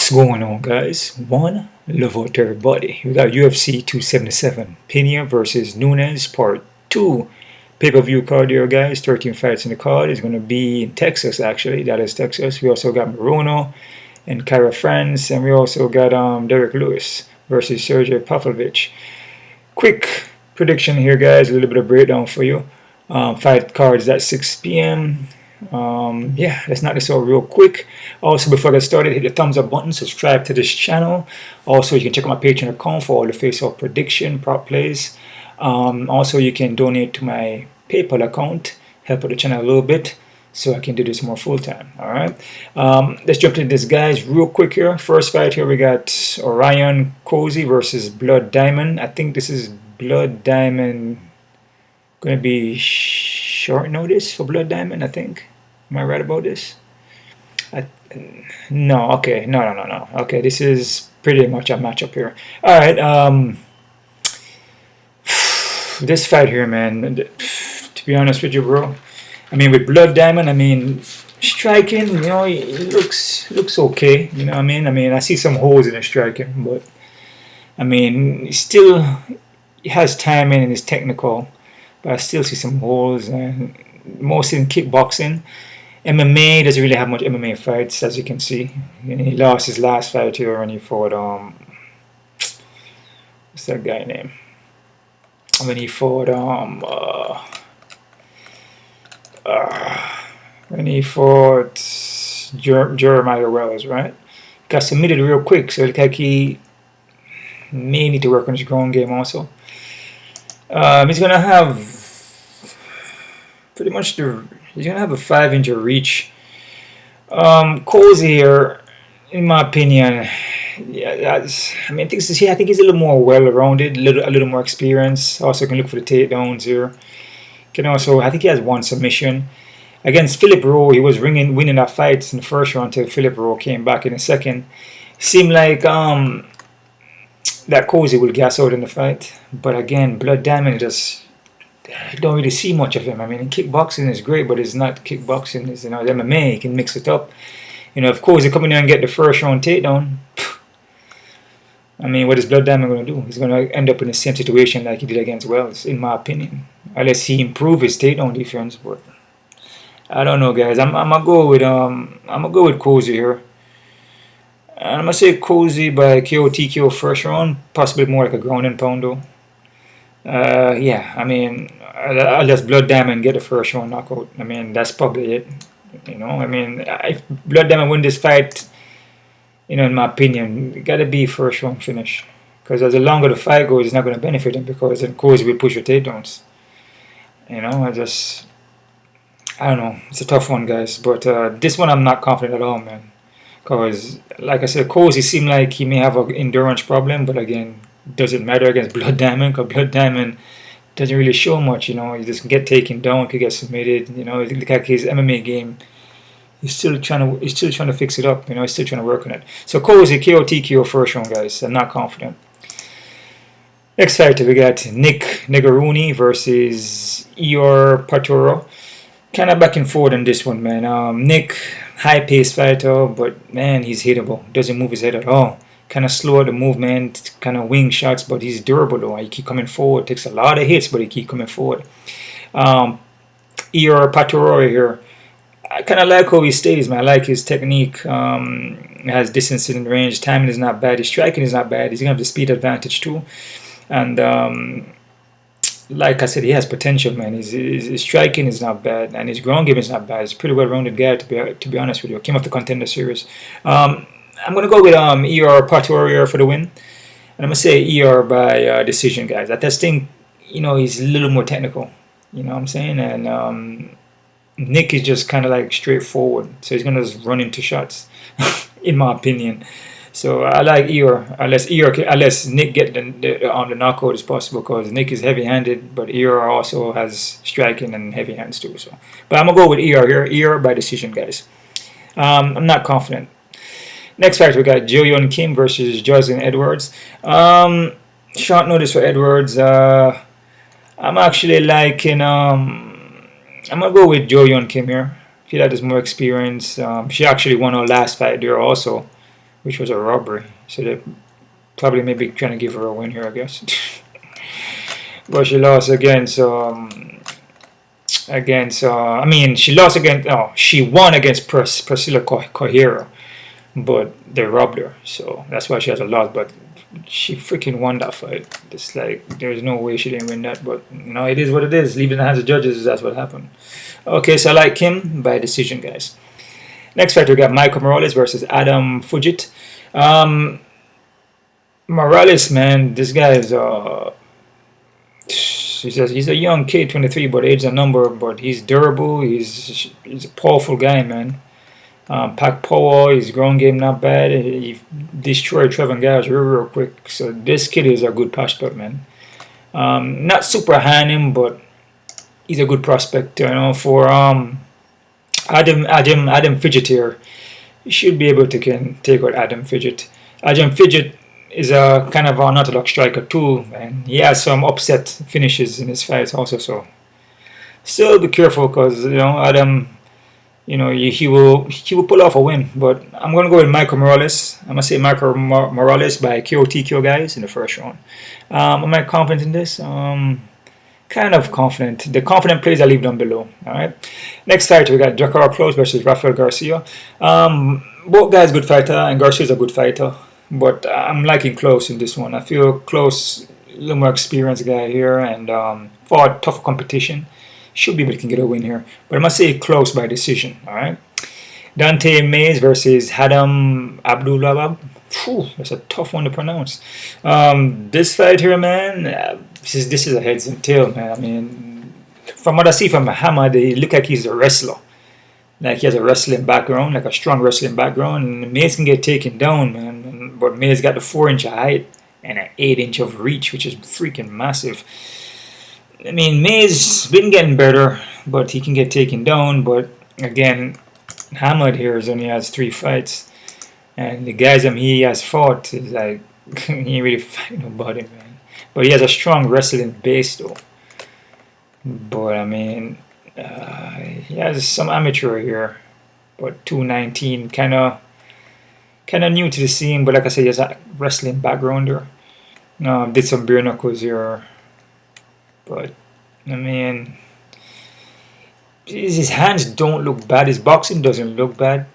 What's going on, guys? One love out to everybody. We got UFC 277 Peña versus Nunes Part 2 pay-per-view card here, guys. 13 fights in the card. It's going to be in Texas, actually. That is Texas. We also got Morono and Cairo, France, and we also got Derrick Lewis versus Sergey Pavlovich. Quick prediction here, guys. A little bit of breakdown for you. Fight cards at 6 p.m. Yeah, let's knock this out real quick. Also, before I get started, hit the thumbs up button, subscribe to this channel. Also, you can check out my Patreon account for all the face-off prediction, prop plays. Also, you can donate to my PayPal account, help out the channel a little bit, so I can do this more full-time. All right, let's jump into this, guys, real quick here. First fight here, we got Orion Cosce versus Blood Diamond. I think this is Blood Diamond. Going to be short notice for Blood Diamond, I think. Am I right about this? No, okay, no. Okay, this is pretty much a matchup here. All right, this fight here, man. To be honest with you, bro. I mean, with Blood Diamond, I mean, striking, you know, it looks okay. You know what I mean? I see some holes in his striking, but I mean, he has timing and is technical. But I still see some holes, and mostly in kickboxing. MMA doesn't really have much MMA fights, as you can see. And he lost his last fight here when he fought what's that guy name? When he fought Jeremiah Wells, right? Got submitted real quick, so it looked like he may need to work on his ground game also. He's gonna have pretty much he's gonna have a 5-inch reach. Cosce here, in my opinion, yeah, I think he's a little more well-rounded, a little more experience. Also can look for the takedowns here. Can also, I think he has one submission against Philip Rowe. He was winning that fight in the first round until Philip Rowe came back in the second. Seemed like that Cosce will gas out in the fight, but again, Blood Diamond I don't really see much of him. I mean, kickboxing is great, but it's not kickboxing. It's, you know, MMA. He can mix it up. You know, if Cosce come in there and get the first round takedown, I mean, what is Blood Diamond going to do? He's going to end up in the same situation like he did against Wells, in my opinion, unless he improve his takedown defense. But I don't know, guys. I'm gonna go with Cosce here. And I'm going to say Cosce by KO TKO first round, possibly more like a ground and pound though. Yeah, I mean, I'll let Blood Diamond get the first round knockout. I mean, that's probably it. You know, I mean, if Blood Diamond win this fight, you know, in my opinion, it got to be first round finish. Because as the longer the fight goes, it's not going to benefit him because then Cosce will push your takedowns. You know, I don't know. It's a tough one, guys. But this one I'm not confident at all, man. Because, like I said, Cosce seemed like he may have an endurance problem, but again, doesn't matter against Blood Diamond, because Blood Diamond doesn't really show much, you know. He just can get taken down, could get submitted, you know. Look like his MMA game, he's still trying to fix it up, you know. He's still trying to work on it. So Cosce KO TKO first round, guys. I'm not confident. Next fighter, we got Nick Negaruni versus Ihor Potieria. Kind of back and forth on this one, man. Nick, high-paced fighter, but man, he's hittable. Doesn't move his head at all. Kind of slow the movement, kind of wing shots, but he's durable though. He keep coming forward. Takes a lot of hits, but he keep coming forward. Ihor Potieria here, I kind of like how he stays, man. I like his technique. Has distance in range. Timing is not bad. His striking is not bad. He's gonna have the speed advantage too. And like I said, he has potential, man. His striking is not bad, and his ground game is not bad. He's a pretty well-rounded guy, to be honest with you. Came off the Contender Series. I'm going to go with Ihor Potieria for the win. And I'm going to say Ihor by decision, guys. I just think, you know, he's a little more technical. You know what I'm saying? And Nick is just kind of like straightforward. So he's going to just run into shots, in my opinion. So I like Ihor, unless Nick get the knockout as possible, because Nick is heavy-handed, but Ihor also has striking and heavy hands too. So, but I'm going to go with Ihor here. Ihor by decision, guys. I'm not confident. Next fight, we got Yeon Kim versus Jocelyn Edwards. Short notice for Edwards. I'm actually liking. I'm gonna go with Yeon Kim here. I feel like there's more experience. She actually won her last fight there also. which was a robbery. So they probably maybe trying to give her a win here, I guess. But she lost against I mean, she lost against, oh, she won against Priscilla Cohera, but they robbed her, so that's why she has a loss. But she freaking won that fight. It's like there's no way she didn't win that, but you know, it is what it is. Leave it in the hands of judges. That's what happened. Okay, so I like him by decision, guys. Next fight we got Michael Morales versus Adam Fujit. Morales, man, this guy is he's a young kid, 23, but age is a number. But he's durable. He's a powerful guy, man. Pack power, his ground game not bad. He destroyed Trevor guys real quick. So this kid is a good prospect, man. Not super high on him, but he's a good prospect. You know, for Adam Fidget here, you should be able to take out Adam Fidget. Adam Fidget is a kind of an unorthodox striker too, and he has some upset finishes in his fights also. So still be careful, because you know Adam. You know, he will pull off a win, but I'm going to go with Michael Morales. I'm going to say Michael Morales by KO TKO, guys, in the first round. Am I confident in this? Kind of confident. The confident plays I leave down below. All right. Next fight, we got Drakkar Klose versus Raphael Garcia. Both guys good fighter, and Garcia's a good fighter, but I'm liking Klose in this one. I feel Klose, a little more experienced guy here, and for tough competition. Should be able to get a win here, but I must say close by decision. All right, Dante Mayes versus Hadam Abdullah. That's a tough one to pronounce. This fight here, man, this is a heads and tail, man. I mean, from what I see from Muhammad, he look like he's a wrestler, like he has a wrestling background, like a strong wrestling background. And Mayes can get taken down, man. But Mayes got the 4-inch height and an 8-inch of reach, which is freaking massive. I mean, Mayes been getting better, but he can get taken down. But again, Hamad here only has 3 fights, and the guys he has fought is like he ain't really fighting nobody, man. But he has a strong wrestling base though. But I mean, he has some amateur here, but 219, kind of new to the scene. But like I said, he has a wrestling background there. Did some bare knuckles here. But, I mean, his hands don't look bad. His boxing doesn't look bad.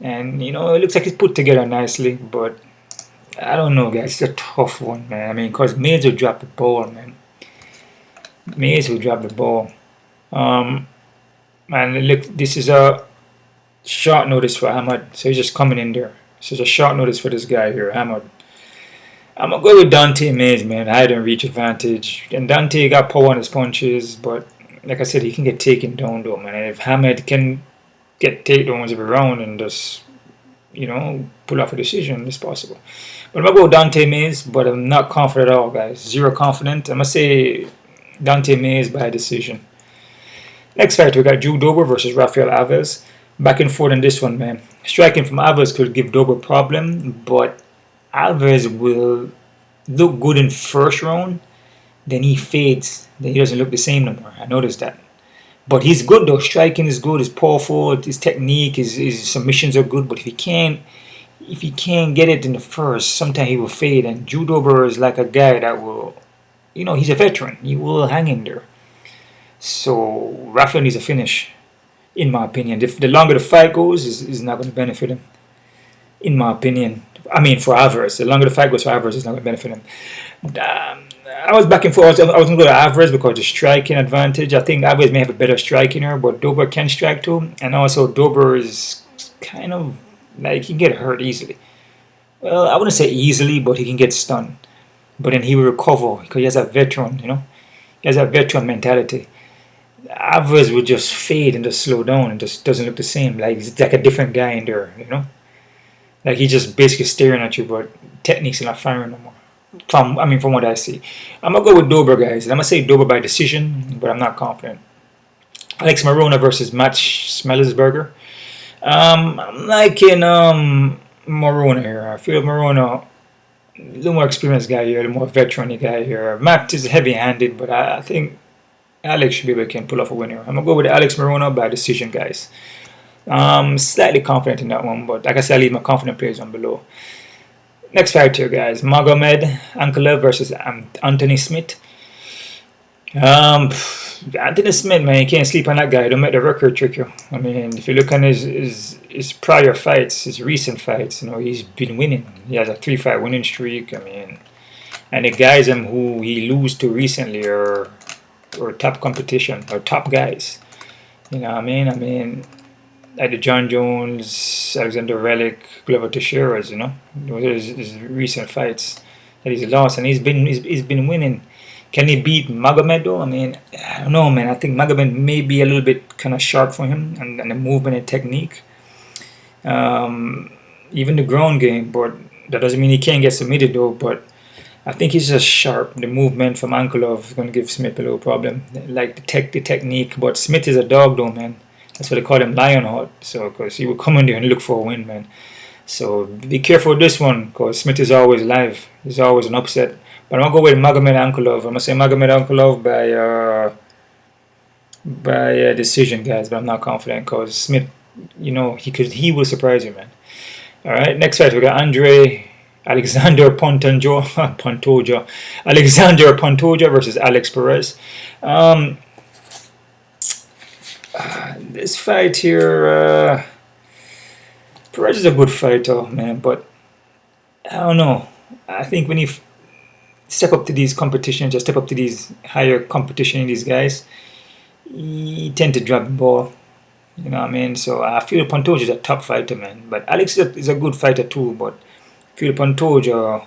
And, you know, it looks like he's put together nicely. But, I don't know, guys. It's a tough one, man. I mean, because Mayes will drop the ball, man. Mayes will drop the ball. And, look, this is a short notice for Ahmad. So, he's just coming in there. So, it's a short notice for this guy here, Ahmad. I'm going to go with Dante Mayes, man. Height and reach advantage. And Dante got power on his punches, but like I said, he can get taken down, though, man. And if Hamed can get takedowns every round and just, you know, pull off a decision, it's possible. But I'm going to go with Dante Mayes, but I'm not confident at all, guys. Zero confident. I'm going to say Dante Mayes by decision. Next fight, we got Drew Dober versus Raphael Alves. Back and forth on this one, man. Striking from Alves could give Dober a problem, but Alves will look good in first round, then he fades. Then he doesn't look the same no more. I noticed that. But he's good though. Striking is good. He's powerful. His technique, his submissions are good. But if he can't get it in the first, sometimes he will fade. And Drew Dober is like a guy that will, you know, he's a veteran. He will hang in there. So Raphael needs a finish, in my opinion. The longer the fight goes, is not going to benefit him, in my opinion. I mean, for Alvarez, the longer the fight goes for Alvarez, it's not going to benefit him. I was back and forth. I was going to go to Alvarez because of the striking advantage. I think Alvarez may have a better striking here, but Dober can strike too. And also, Dober is kind of like he can get hurt easily. Well, I wouldn't say easily, but he can get stunned. But then he will recover because he has a veteran, you know. He has a veteran mentality. Alvarez will just fade and just slow down and just doesn't look the same. Like he's like a different guy in there, you know. Like he's just basically staring at you, but techniques are not firing no more. From what I see. I'm going to go with Dober, guys. I'm going to say Dober by decision, but I'm not confident. Alex Morono versus Matt Schmelsberger. I'm liking Morono here. I feel Morono, a little more experienced guy here, a little more veteran guy here. Matt is heavy-handed, but I think Alex should be able to pull off a win here. I'm going to go with Alex Morono by decision, guys. Slightly confident in that one, but like I said, I leave my confident players on below. Next fight here, guys. Magomed Ankalaev versus Anthony Smith. Anthony Smith, man, you can't sleep on that guy. Don't make the record trick you. I mean, if you look on his prior fights, his recent fights, you know, he's been winning. He has a 3-fight winning streak. I mean, and the guys who he lose to recently are top competition or top guys. You know what I mean? I mean, like the John Jones, Alexander Relic, Glover Teixeira's, you know, those are his recent fights that he's lost, and he's been winning. Can he beat Magomed though? I mean, I don't know, man. I think Magomed may be a little bit kind of sharp for him, and the movement and technique, even the ground game. But that doesn't mean he can't get submitted though. But I think he's just sharp. The movement from Ankalaev is going to give Smith a little problem, like the technique. But Smith is a dog though, man. That's what they call him, Lionheart. So, because he will come in there and look for a win, man. So be careful with this one, because Smith is always live. He's always an upset. But I'm gonna go with Magomed Ankalaev. I'm gonna say Magomed Ankalaev by decision, guys. But I'm not confident, because Smith, you know, he will surprise you, man. All right, next fight we got Alexandre Pantoja versus Alex Perez. This fight here, Perez is a good fighter, man, but I don't know. I think when you step up to these competitions, or step up to these higher competition in these guys, you tend to drop the ball. You know what I mean? So I feel Pantoja is a top fighter, man. But Alex is a good fighter too, but I feel Pantoja,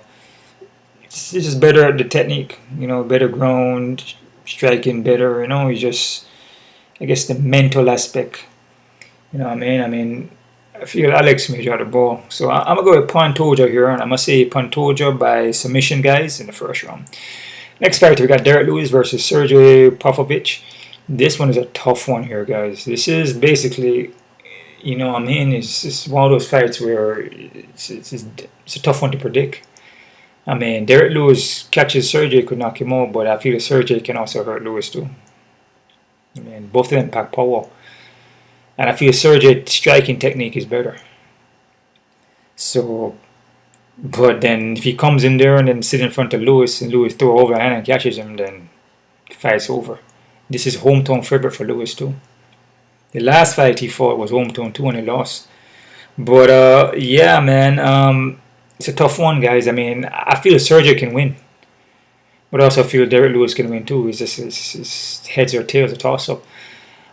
it's just better at the technique, you know, better ground, striking better, you know, he's just, I guess, the mental aspect. You know what I mean? I mean, I feel Alex may drop the ball. So I'm going to go with Pantoja here, and I'm going to say Pantoja by submission, guys, in the first round. Next fight, we got Derrick Lewis versus Sergey Pavlovich. This one is a tough one here, guys. This is basically, you know what I mean, it's one of those fights where it's a tough one to predict. I mean, Derrick Lewis catches Sergey, could knock him out, but I feel Sergey can also hurt Lewis too. I mean, both of them pack power. And I feel Sergey's striking technique is better. So, but then if he comes in there and then sit in front of Lewis, and Lewis throw overhand and catches him, then the fight's over. This is hometown favorite for Lewis too. The last fight he fought was hometown too, and he lost. But yeah, man, it's a tough one, guys. I mean, I feel Sergey can win, but I also feel Derrick Lewis can win too. It's just it's heads or tails, a toss-up.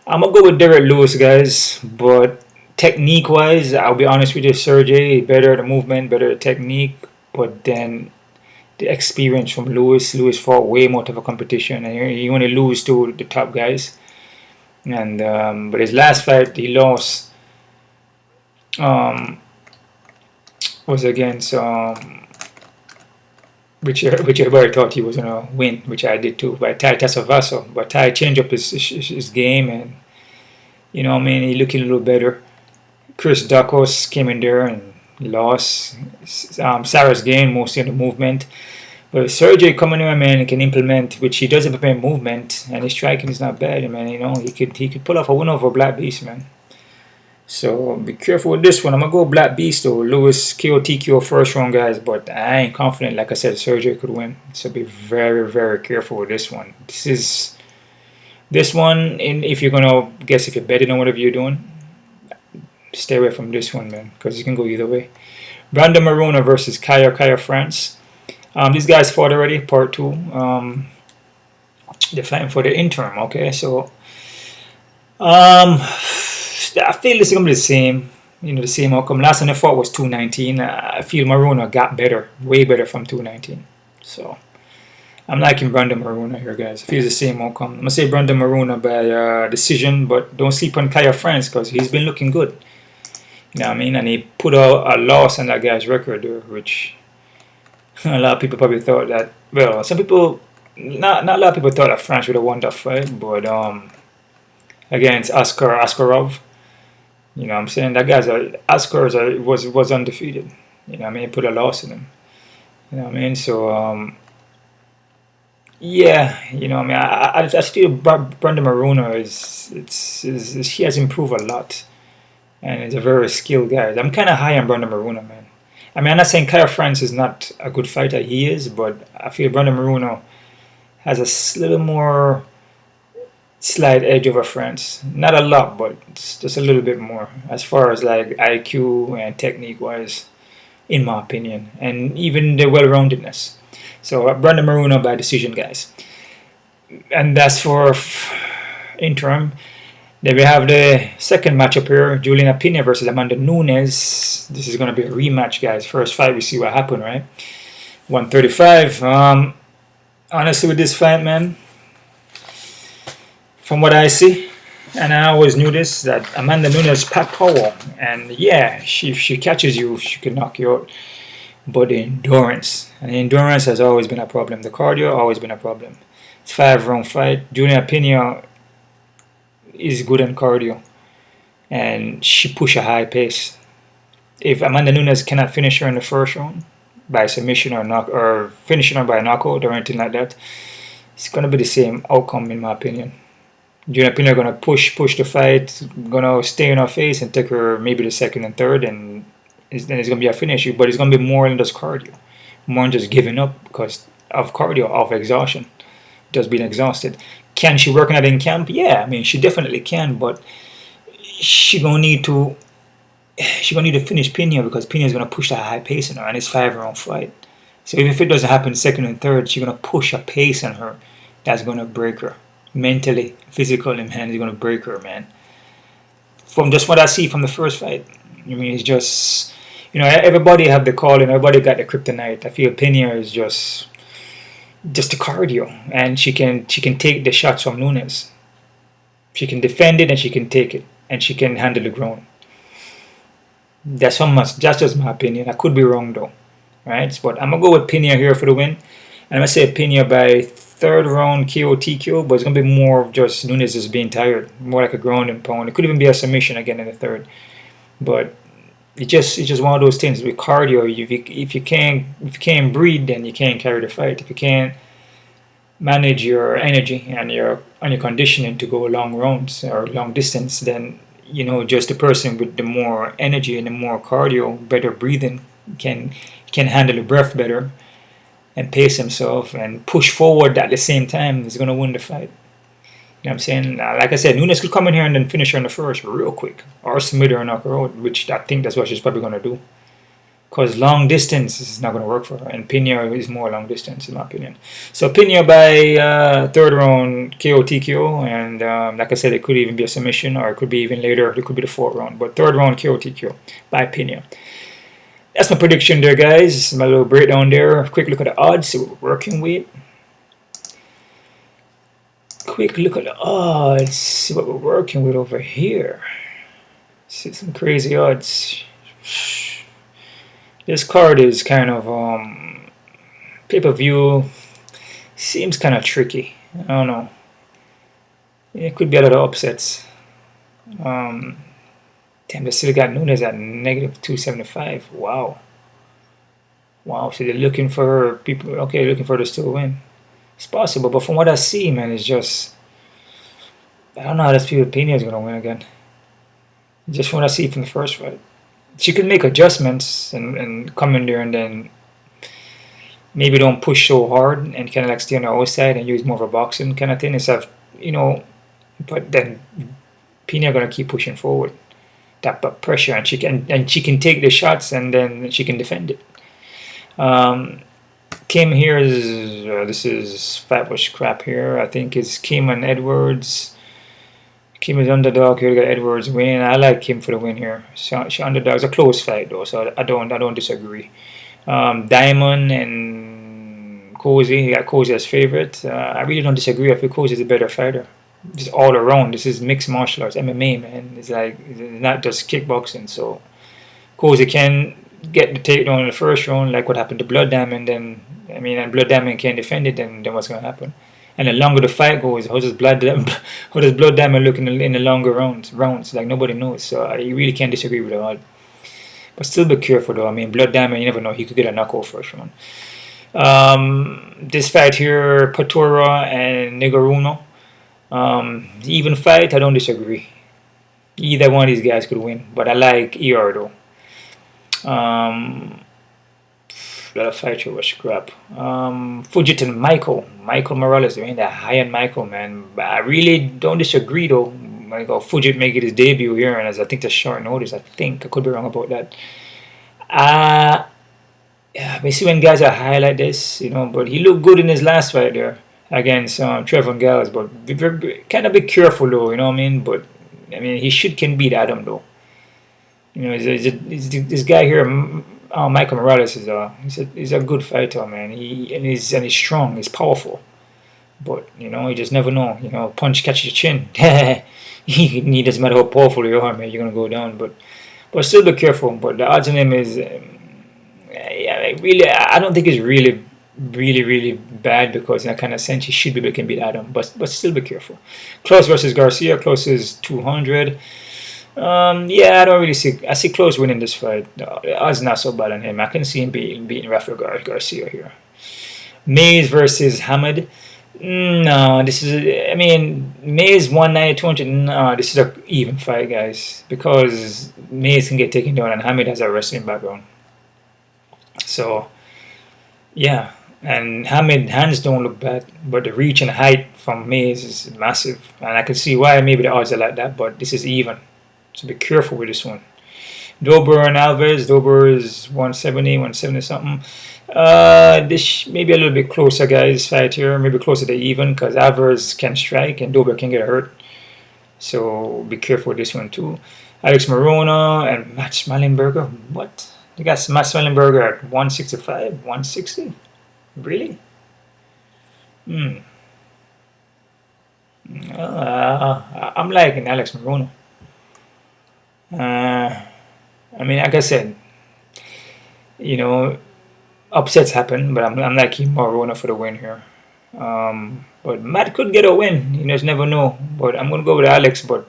I'm going to go with Derrick Lewis, guys, but technique-wise, I'll be honest with you, Sergey, better the movement, better the technique, but then the experience from Lewis. Lewis fought way more tougher competition, and he only lose to the top guys. And but his last fight, he lost, was against which everybody thought he was gonna win, which I did too, by Tai Tassavasso. But Tai changed up his game, and you know what I mean, he looking a little better. Chris Dacos came in there and lost. Sarah's gained mostly on the movement. But Sergey coming in, man, he can implement, which he does implement movement, and his striking is not bad, man. You know, he could pull off a win over Black Beast, man. So be careful with this one. I'm gonna go Black Beast though. Lewis KO TKO first round, guys, but I ain't confident. Like I said, Sergey could win. So be very, very careful with this one. This one, if you're gonna guess, if you're betting on whatever you're doing, stay away from this one, man, because you can go either way. Brandon Moreno versus Kaya France. These guys fought already, part 2. They're fighting for the interim. Okay, so I feel this is gonna be the same. You know, the same outcome. Last time they fought was 219. I feel Moreno got better, way better from 219. So I'm liking Brandon Moreno here, guys. I feel the same outcome. I'm gonna say Brandon Moreno by decision, but don't sleep on Kaya France, because he's been looking good. You know what I mean? And he put a loss on that guy's record there, which a lot of people probably thought that, well, some people, not a lot of people thought that France would have won that fight, but against Askarov, you know what I'm saying? That guy's was undefeated. You know what I mean? He put a loss in him. You know what I mean? So yeah, you know what I mean? I feel Brandon Moreno he has improved a lot. and he's a very skilled guy. I'm kind of high on Brandon Moreno, man. I mean, I'm not saying Kyle France is not a good fighter. He is, but I feel Brandon Moreno has a little more slight edge over France. Not a lot, but just a little bit more as far as like IQ and technique wise, in my opinion, and even the well-roundedness. So Brandon Moreno by decision, guys. And that's for interim. Then we have the second matchup here, Julianna Peña versus Amanda Nunes. This is going to be a rematch, guys. First fight, we see what happened, right? 135. Honestly, with this fight, man, from what I see, and I always knew this, that Amanda Nunes packed power, and yeah, if she catches you, she can knock you out. But the endurance, and the endurance has always been a problem. The cardio always been a problem. It's 5-round fight. Julianna Peña is good in cardio, and she push a high pace. If Amanda Nunes cannot finish her in the first round by submission or finishing her by a knockout or anything like that, it's gonna be the same outcome in my opinion. Julianna Peña gonna push the fight, gonna stay in her face and take her maybe the second and third, and then it's gonna be a finish. But it's gonna be more than just cardio, more than just giving up because of cardio, of exhaustion, just being exhausted. Can she work on that in camp? Yeah, I mean she definitely can, but she gonna need to finish Peña because Peña is gonna push that high pace on her, and it's 5-round fight. So even if it doesn't happen second and third, she's gonna push a pace on her that's gonna break her. Mentally, physically, man, is going to break her, man. From just what I see from the first fight, I mean, it's just, everybody have the call and everybody got the kryptonite. I feel Peña is just the cardio, and she can take the shots from Nunes. She can defend it and she can take it, and she can handle the ground. That's just my opinion. I could be wrong though, right? But I'm gonna go with Peña here for the win, and I'm gonna say Peña by 3rd round KO TKO, but it's gonna be more of just Nunes just being tired, more like a ground and pound. It could even be a submission again in the third, but it's just one of those things with cardio. If you can't breathe, then you can't carry the fight. If you can't manage your energy and your conditioning to go long rounds or long distance, then just the person with the more energy and the more cardio, better breathing, can handle the breath better and pace himself and push forward at the same time. He's going to win the fight. You know what I'm saying? Like I said, Nunes could come in here and then finish her in the first real quick, or submit her and knock her out, which I think that's what she's probably going to do. Because long distance is not going to work for her, and Peña is more long distance in my opinion. So Peña by 3rd round KO TKO, and like I said, it could even be a submission, or it could be even later. It could be the 4th round, but 3rd round KO TKO by Peña. That's my prediction there, guys. My little breakdown there. Quick look at the odds, see what we're working with. Quick look at the odds, see what we're working with over here. See some crazy odds. This card is kind of pay-per-view. Seems kind of tricky. I don't know. It could be a lot of upsets. Damn, they still got Nunes at negative 275. Wow. So they're looking for people. Okay, looking for this to win. It's possible, but from what I see, man, it's just, I don't know how this Peña is gonna win again. Just from what I see from the first fight, she could make adjustments and come in there and then maybe don't push so hard and kind of like stay on the outside and use more of a boxing kind of thing instead of, but then Peña gonna keep pushing forward. That pressure, and she can take the shots, and then she can defend it. Kim here is this is fat-bush crap here. I think it's Kim and Edwards. Kim is underdog here. We got Edwards winning. I like Kim for the win here. She underdog. It's a close fight though, so I don't disagree. Diamond and Cozy. You got Cozy as favorite. I really don't disagree. I feel Cozy is a better fighter. Just all around. This is mixed martial arts, MMA, man. It's not just kickboxing. So Cozy can get the takedown in the first round, like what happened to Blood Diamond. And Blood Diamond can't defend it. Then what's gonna happen? And the longer the fight goes, how does Blood Diamond look in the longer rounds? Like nobody knows. So you really can't disagree with that. But still be careful though. Blood Diamond, you never know. He could get a knockout first round. This fight here, Patora and Negreanu. Even fight, I don't disagree. Either one of these guys could win, but I like Ihor though. Lot of fighter was crap. Fujitan Michael Morales. I mean, the high-end Michael, man. But I really don't disagree though. Fujit make it his debut here, and as I think the short notice, I could be wrong about that. Yeah, basically when guys are high like this, but he looked good in his last fight there against Trevor Gales, but kind of be careful though, you know what I mean? But I mean, can beat Adam though. This guy here, Michael Morales he's a good fighter, man. He's strong, he's powerful, but you just never know. Punch catches your chin. He doesn't matter how powerful you are, man. You're gonna go down, but still be careful. But the odds on him is. I don't think it's really bad because in a kind of sense he should be able to beat Adam, but still be careful. Klose versus Garcia. Klose is 200. Yeah, I don't really see. I see Klose winning this fight. The odds not so bad on him. I can see him beating Raphael Garcia here. Mayes versus Hamid. No, this is. I mean, Mayes 190, 200. No, this is an even fight, guys, because Mayes can get taken down and Hamid has a wrestling background. So, yeah, and Hamid hands don't look bad, but the reach and height from Mayes is massive, and I can see why maybe the odds are like that. But this is even, so be careful with this one. Dober and Alves. Dober is 170 something. This maybe a little bit closer, guys. Fight here, maybe closer to even, because Alves can strike and Dober can get hurt. So be careful with this one too. Alex Morono and Matt Smallenberger. What? You got Matt Smallenberger at 165, 160? Really? I'm liking Alex Morono. I mean, like I said, upsets happen, but I'm liking Morono for the win here. But Matt could get a win. You just never know. But I'm going to go with Alex, but,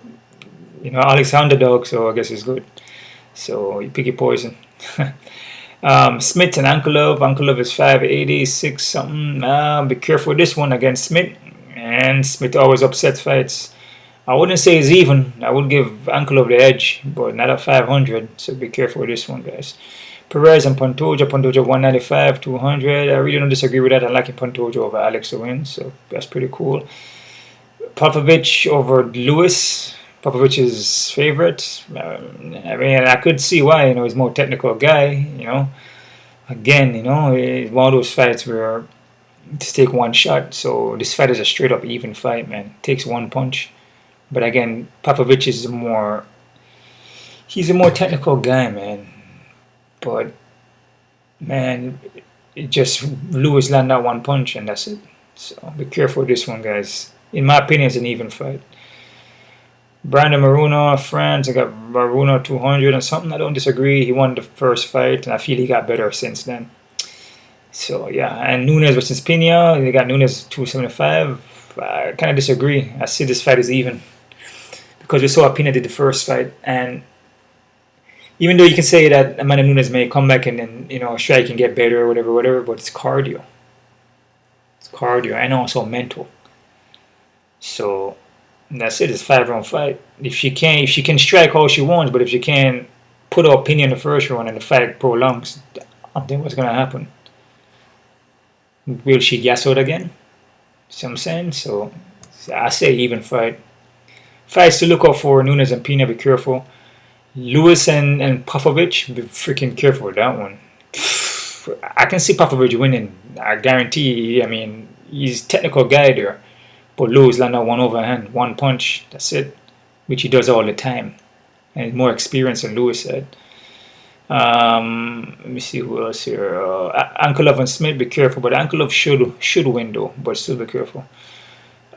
Alex underdog, so I guess it's good. So you pick your poison. Smith and Ankalaev. Ankalaev is 586 something. Be careful with this one against Smith. And Smith always upsets fights. I wouldn't say it's even. I would give Ankalaev the edge, but not at 500. So be careful with this one, guys. Perez and Pantoja. Pantoja 195, 200. I really don't disagree with that. I like Pantoja over Alex to win, so that's pretty cool. Pavlovich over Lewis. Popovich's favorite. I mean, I could see why. He's a more technical guy. Again, it's one of those fights where to take one shot. So this fight is a straight up even fight, man. Takes one punch. But again, Popovich is he's a more technical guy, man. But man, just Lewis landed that one punch and that's it. So be careful with this one, guys. In my opinion, it's an even fight. Brandon Maruno, France. I got Maruno 200 and something. I don't disagree. He won the first fight, and I feel he got better since then. So, yeah. And Nunes versus Peña. They got Nunes 275. I kind of disagree. I see this fight is even. Because we saw Peña did the first fight. And even though you can say that Amanda Nunes may come back and then, strike and get better or whatever, but it's cardio. It's cardio and also mental. So... that's it. It's 5-round fight. If she can strike all she wants, but if she can put her opinion in the first round and the fight prolongs, I don't think what's gonna happen. Will she gas out again? See what I'm saying? So I say even fight. Fights to look out for: Nunes and Peña. Be careful. Lewis and Popovich. Be freaking careful with that one. I can see Popovich winning. I guarantee. I mean, he's a technical guy there. But Lewis landed one overhand, one punch, that's it, which he does all the time. And he's more experienced than Lewis said. Let me see who else here. Ankalaev and Smith, be careful. But Ankalaev should win though, but still be careful.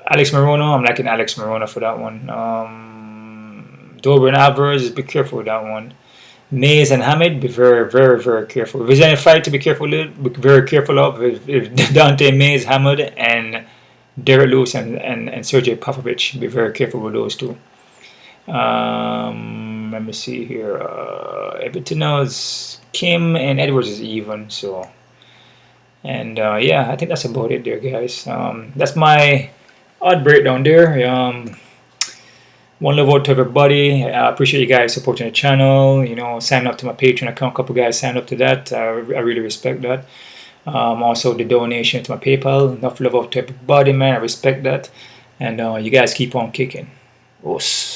Alex Morono, I'm liking Alex Morono for that one. Dober and Alvarez, be careful with that one. Mayes and Hamid, be very, very, very careful. If there's any fight to be careful with, be very careful of. If Dante Mayes, Hamid, and Derrick Lewis and Sergey Popovich. Be very careful with those two. Let me see here. Everything else, Kim and Edwards is even. So, and yeah, I think that's about it there, guys. That's my odd breakdown there. One love out to everybody. I appreciate you guys supporting the channel. You know, signing up to my Patreon account. A couple guys signed up to that. I really respect that. Also the donation to my PayPal. Enough love out to everybody, man. I respect that. And you guys keep on kicking. Os.